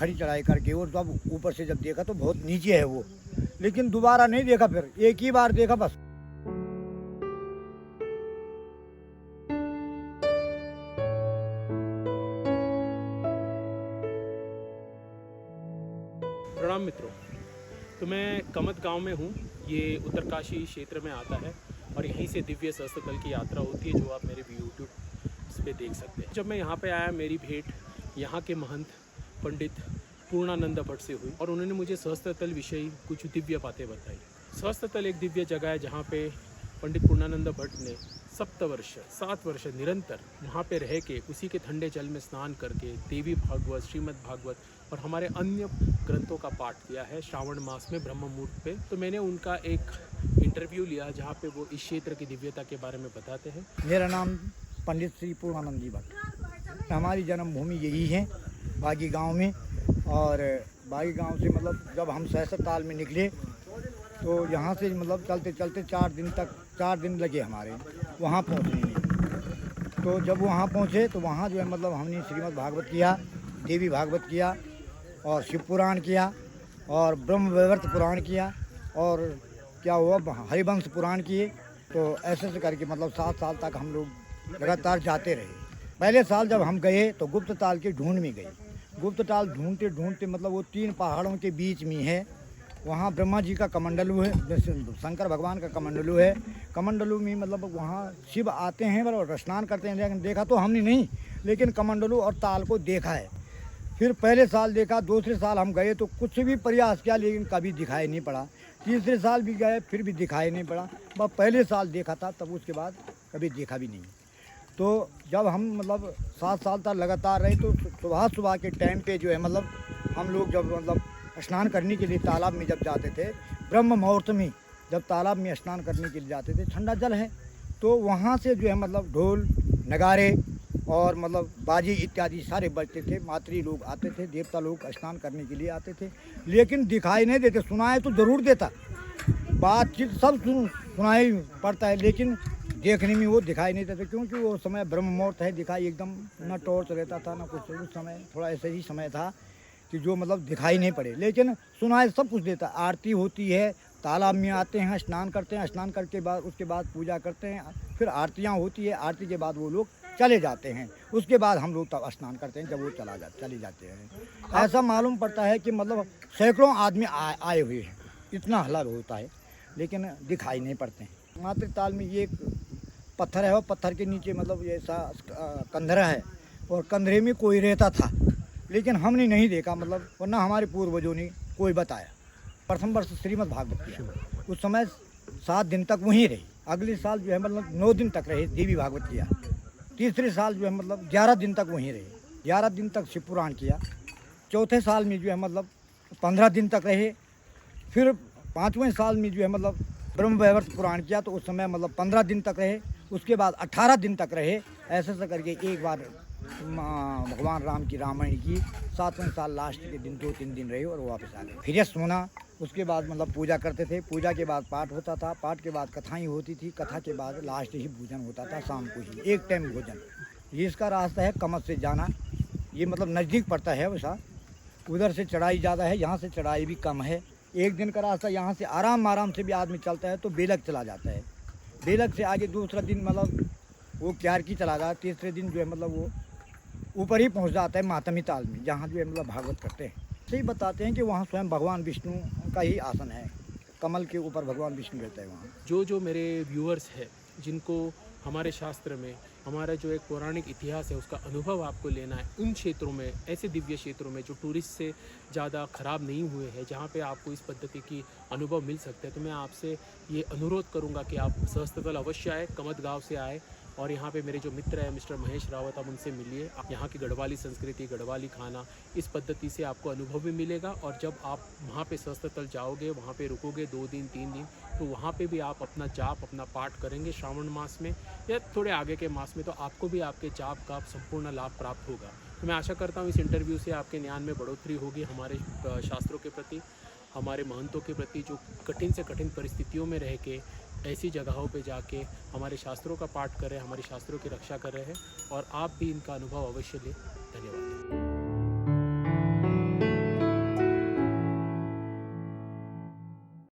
खड़ी चढ़ाई करके, और जब ऊपर से जब देखा तो बहुत नीचे है वो, लेकिन दोबारा नहीं देखा, फिर एक ही बार देखा बस। प्रणाम मित्रों, तो मैं कमत गांव में हूँ। ये उत्तरकाशी क्षेत्र में आता है और यहीं से दिव्य सहस्त्र तल की यात्रा होती है, जो आप मेरे यूट्यूब पे देख सकते हैं। जब मैं यहाँ पे आया, मेरी भेंट यहाँ के महंत पंडित पूर्णानंद भट्ट से हुई और उन्होंने मुझे सहस्त्र तल विषय कुछ दिव्य बातें बताई। सहस्त्र तल एक दिव्य जगह है जहाँ पे पंडित पूर्णानंद भट्ट ने 7 वर्ष निरंतर वहाँ पे रह के उसी के ठंडे जल में स्नान करके देवी भागवत, श्रीमद् भागवत और हमारे अन्य ग्रंथों का पाठ किया है श्रावण मास में ब्रह्म मुहूर्त पे। तो मैंने उनका एक इंटरव्यू लिया जहाँ पे वो इस क्षेत्र की दिव्यता के बारे में बताते हैं। मेरा नाम पंडित श्री पूर्णानंद जी भट्ट। हमारी जन्मभूमि यही है, बागी गांव में। और बागी गांव से मतलब जब हम सहस्त्र ताल में निकले तो यहाँ से मतलब चलते चलते 4 दिन लगे हमारे वहाँ पहुँचने में। तो जब वहाँ पहुँचे तो वहाँ जो है मतलब हमने श्रीमद् भागवत किया, देवी भागवत किया और शिव पुराण किया और ब्रह्म वैवर्त पुराण किया और क्या हुआ हरिवंश पुराण किए। तो ऐसे करके मतलब 7 साल तक हम लोग लगातार जाते रहे। पहले साल जब हम गए तो गुप्त ताल के ढूंढ में गए। गुप्त ताल ढूंढते ढूंढते मतलब वो 3 पहाड़ों के बीच में है। वहाँ ब्रह्मा जी का कमंडलू है, शंकर भगवान का कमंडलू है। कमंडलू में मतलब वहाँ शिव आते हैं और स्नान करते हैं। लेकिन देखा तो हमने नहीं, लेकिन कमंडलू और ताल को देखा है। फिर पहले साल देखा, दूसरे साल हम गए तो कुछ भी प्रयास किया लेकिन कभी दिखाई नहीं पड़ा। तीसरे साल भी गए फिर भी दिखाई नहीं पड़ा। बस पहले साल देखा था, तब उसके बाद कभी देखा भी नहीं। तो जब हम मतलब 7 साल तक लगातार रहे तो सुबह के टाइम पे जो है मतलब हम लोग जब मतलब स्नान करने के लिए तालाब में जब जाते थे, ब्रह्म मुहूर्त में जब तालाब में स्नान करने के लिए जाते थे, ठंडा जल है तो वहाँ से जो है मतलब ढोल नगारे और मतलब बाजी इत्यादि सारे बजते थे। मातृ लोग आते थे, देवता लोग स्नान करने के लिए आते थे, लेकिन दिखाई नहीं देते। सुनाई तो ज़रूर देता, बातचीत सब सुनाई पड़ता है, लेकिन देखने में वो दिखाई नहीं देते, क्योंकि वो समय ब्रह्म मुहूर्त है। दिखाई एकदम न टॉर्च रहता था न कुछ। उस समय थोड़ा ऐसे ही समय था कि जो मतलब दिखाई नहीं पड़े, लेकिन सुनाई सब कुछ देता। आरती होती है, तालाब में आते हैं, स्नान करते हैं, स्नान करके बाद उसके बाद पूजा करते हैं, फिर आरतियाँ होती है। आरती के बाद वो लोग चले जाते हैं। उसके बाद हम लोग तब स्नान करते हैं जब वो चले जाते हैं। ऐसा मालूम पड़ता है कि मतलब सैकड़ों आदमी आए हुए हैं, इतना हल्ला होता है, लेकिन दिखाई नहीं पड़ते हैं। मातृ ताल में ये पत्थर है और पत्थर के नीचे मतलब ऐसा कंधरा है और कंधरे में कोई रहता था, लेकिन हमने नहीं देखा मतलब, वरना हमारे पूर्वजों ने कोई बताया। प्रथम वर्ष श्रीमद् भागवत किया, उस समय 7 दिन तक वहीं रही। अगले साल जो है मतलब 9 दिन तक रहे, देवी भागवत किया। तीसरे साल जो है मतलब 11 दिन तक वहीं रहे, 11 दिन तक शिव पुराण किया। चौथे साल में जो है मतलब 15 दिन तक रहे। फिर 5वें साल में जो है मतलब ब्रह्म वैवर्त पुराण किया, तो उस समय मतलब 15 दिन तक रहे। उसके बाद 18 दिन तक रहे। ऐसे करके एक बार भगवान राम की रामायण की 7वें साल लास्ट के दिन 2-3 दिन रहे और वापस आ गए। फिर सोना, उसके बाद मतलब पूजा करते थे। पूजा के बाद पाठ होता था, पाठ के बाद कथाएँ होती थी, कथा के बाद लास्ट ही भोजन होता था, शाम को ही 1 टाइम भोजन। ये इसका रास्ता है कमत से जाना। ये मतलब नज़दीक पड़ता है वैसा, उधर से चढ़ाई ज़्यादा है, यहाँ से चढ़ाई भी कम है। 1 दिन का रास्ता यहाँ से आराम से भी आदमी चलता है तो बेलक चला जाता है। बेलक से आगे दूसरा दिन मतलब वो क्यार की चला गया। तीसरे दिन जो है मतलब वो ऊपर ही पहुंच जाता है मातमी ताल में, जहाँ जो है मतलब भागवत करते हैं। सही बताते हैं कि वहाँ स्वयं भगवान विष्णु का ही आसन है, कमल के ऊपर भगवान विष्णु रहता है वहाँ। जो मेरे व्यूअर्स हैं, जिनको हमारे शास्त्र में हमारा जो एक पौराणिक इतिहास है उसका अनुभव आपको लेना है, उन क्षेत्रों में, ऐसे दिव्य क्षेत्रों में जो टूरिस्ट से ज़्यादा ख़राब नहीं हुए हैं, जहाँ पे आपको इस पद्धति की अनुभव मिल सकते हैं, तो मैं आपसे ये अनुरोध करूँगा कि आप सहस्त्र तल अवश्य आए, कमत गाँव से आए। और यहाँ पे मेरे जो मित्र हैं मिस्टर महेश रावत, आप उनसे मिलिए। यहाँ की गढ़वाली संस्कृति, गढ़वाली खाना, इस पद्धति से आपको अनुभव भी मिलेगा। और जब आप वहाँ पे सहस्त्र तल जाओगे, वहाँ पे रुकोगे 2 दिन 3 दिन, तो वहाँ पे भी आप अपना जाप, अपना पाठ करेंगे श्रावण मास में या थोड़े आगे के मास में, तो आपको भी आपके जाप का संपूर्ण लाभ प्राप्त होगा। तो मैं आशा करता हूँ इस इंटरव्यू से आपके ज्ञान में बढ़ोतरी होगी, हमारे शास्त्रों के प्रति, हमारे महंतों के प्रति, जो कठिन से कठिन परिस्थितियों में रह के ऐसी जगहों पे जाके हमारे शास्त्रों का पाठ कर रहे हैं, हमारे शास्त्रों की रक्षा कर रहे हैं, और आप भी इनका अनुभव अवश्य लें। धन्यवाद।